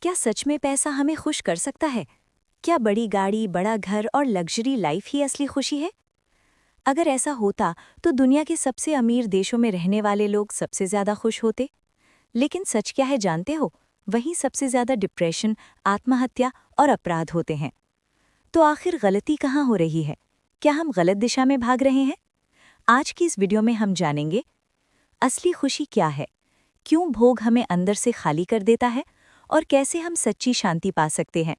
क्या सच में पैसा हमें खुश कर सकता है? क्या बड़ी गाड़ी, बड़ा घर और लग्जरी लाइफ ही असली खुशी है? अगर ऐसा होता तो दुनिया के सबसे अमीर देशों में रहने वाले लोग सबसे ज्यादा खुश होते। लेकिन सच क्या है जानते हो? वहीं सबसे ज्यादा डिप्रेशन, आत्महत्या और अपराध होते हैं। तो आखिर गलती कहाँ हो रही है? क्या हम गलत दिशा में भाग रहे हैं? आज की इस वीडियो में हम जानेंगे असली खुशी क्या है, क्यों भोग हमें अंदर से खाली कर देता है और कैसे हम सच्ची शांति पा सकते हैं।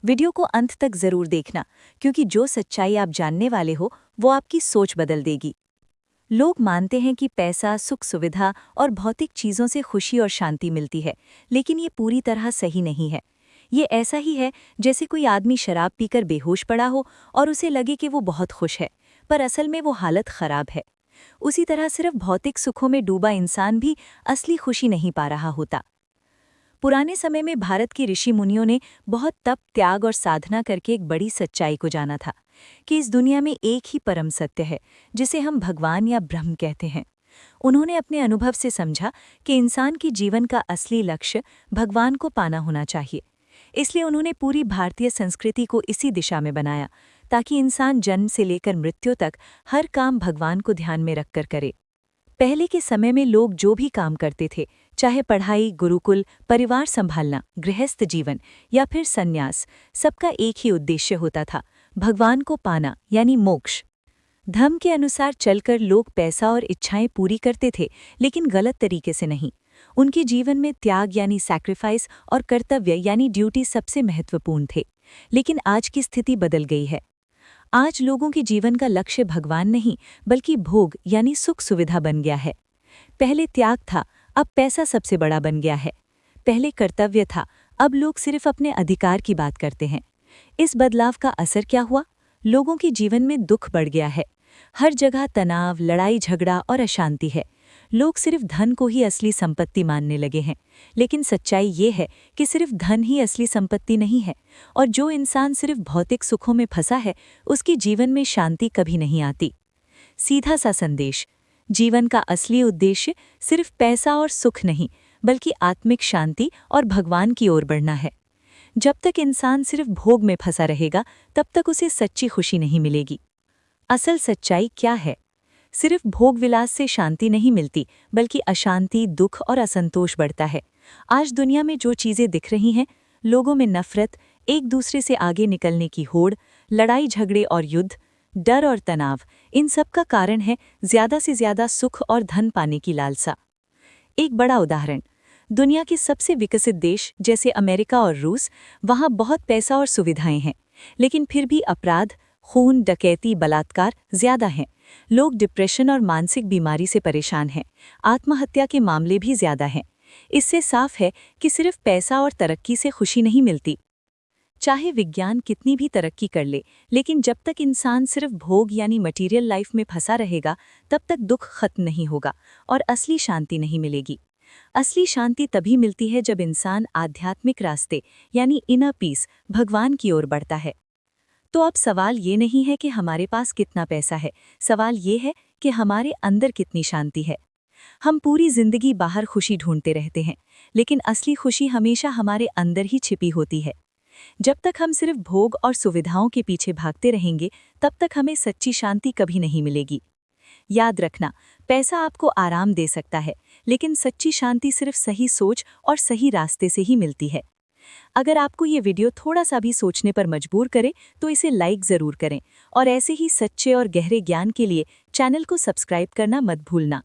वीडियो को अंत तक जरूर देखना, क्योंकि जो सच्चाई आप जानने वाले हो वो आपकी सोच बदल देगी। लोग मानते हैं कि पैसा, सुख सुविधा और भौतिक चीज़ों से खुशी और शांति मिलती है, लेकिन ये पूरी तरह सही नहीं है। ये ऐसा ही है जैसे कोई आदमी शराब पीकर बेहोश पड़ा हो और उसे लगे कि वो बहुत खुश है, पर असल में वो हालत खराब है। उसी तरह सिर्फ भौतिक सुखों में डूबा इंसान भी असली खुशी नहीं पा रहा होता। पुराने समय में भारत के ऋषि मुनियों ने बहुत तप, त्याग और साधना करके एक बड़ी सच्चाई को जाना था कि इस दुनिया में एक ही परम सत्य है, जिसे हम भगवान या ब्रह्म कहते हैं। उन्होंने अपने अनुभव से समझा कि इंसान के जीवन का असली लक्ष्य भगवान को पाना होना चाहिए। इसलिए उन्होंने पूरी भारतीय संस्कृति को इसी दिशा में बनाया, ताकि इंसान जन्म से लेकर मृत्यु तक हर काम भगवान को ध्यान में रखकर करे। पहले के समय में लोग जो भी काम करते थे, चाहे पढ़ाई, गुरुकुल, परिवार संभालना, गृहस्थ जीवन या फिर संन्यास, सबका एक ही उद्देश्य होता था, भगवान को पाना यानी मोक्ष। धर्म के अनुसार चलकर लोग पैसा और इच्छाएं पूरी करते थे, लेकिन गलत तरीके से नहीं। उनके जीवन में त्याग यानी सैक्रिफाइस और कर्तव्य यानी ड्यूटी सबसे महत्वपूर्ण थे। लेकिन आज की स्थिति बदल गई है। आज लोगों के जीवन का लक्ष्य भगवान नहीं, बल्कि भोग यानी सुख सुविधा बन गया है। पहले त्याग था, अब पैसा सबसे बड़ा बन गया है। पहले कर्तव्य था, अब लोग सिर्फ अपने अधिकार की बात करते हैं। इस बदलाव का असर क्या हुआ? लोगों के जीवन में दुख बढ़ गया है। हर जगह तनाव, लड़ाई झगड़ा और अशांति है। लोग सिर्फ धन को ही असली संपत्ति मानने लगे हैं। लेकिन सच्चाई ये है कि सिर्फ धन ही असली संपत्ति नहीं है, और जो इंसान सिर्फ भौतिक सुखों में फंसा है, उसके जीवन में शांति कभी नहीं आती। सीधा सा संदेश: जीवन का असली उद्देश्य सिर्फ पैसा और सुख नहीं, बल्कि आत्मिक शांति और भगवान की ओर बढ़ना है। जब तक इंसान सिर्फ भोग में फंसा रहेगा, तब तक उसे सच्ची खुशी नहीं मिलेगी। असल सच्चाई क्या है? सिर्फ भोग विलास से शांति नहीं मिलती, बल्कि अशांति, दुख और असंतोष बढ़ता है। आज दुनिया में जो चीज़ें दिख रही हैं, लोगों में नफरत, एक दूसरे से आगे निकलने की होड़, लड़ाई झगड़े और युद्ध, डर और तनाव, इन सब का कारण है ज़्यादा से ज़्यादा सुख और धन पाने की लालसा। एक बड़ा उदाहरण: दुनिया के सबसे विकसित देश जैसे अमेरिका और रूस, वहाँ बहुत पैसा और सुविधाएं हैं, लेकिन फिर भी अपराध, खून, डकैती, बलात्कार ज़्यादा हैं। लोग डिप्रेशन और मानसिक बीमारी से परेशान हैं। आत्महत्या के मामले भी ज़्यादा हैं। इससे साफ है कि सिर्फ पैसा और तरक्की से खुशी नहीं मिलती। चाहे विज्ञान कितनी भी तरक्की कर ले, लेकिन जब तक इंसान सिर्फ भोग यानी मटेरियल लाइफ में फंसा रहेगा, तब तक दुख खत्म नहीं होगा और असली शांति नहीं मिलेगी। असली शांति तभी मिलती है जब इंसान आध्यात्मिक रास्ते यानी इनर पीस, भगवान की ओर बढ़ता है। तो अब सवाल ये नहीं है कि हमारे पास कितना पैसा है, सवाल ये है कि हमारे अंदर कितनी शांति है। हम पूरी जिंदगी बाहर खुशी ढूंढते रहते हैं, लेकिन असली खुशी हमेशा हमारे अंदर ही छिपी होती है। जब तक हम सिर्फ भोग और सुविधाओं के पीछे भागते रहेंगे, तब तक हमें सच्ची शांति कभी नहीं मिलेगी। याद रखना, पैसा आपको आराम दे सकता है, लेकिन सच्ची शांति सिर्फ सही सोच और सही रास्ते से ही मिलती है। अगर आपको ये वीडियो थोड़ा सा भी सोचने पर मजबूर करे, तो इसे लाइक ज़रूर करें और ऐसे ही सच्चे और गहरे ज्ञान के लिए चैनल को सब्सक्राइब करना मत भूलना।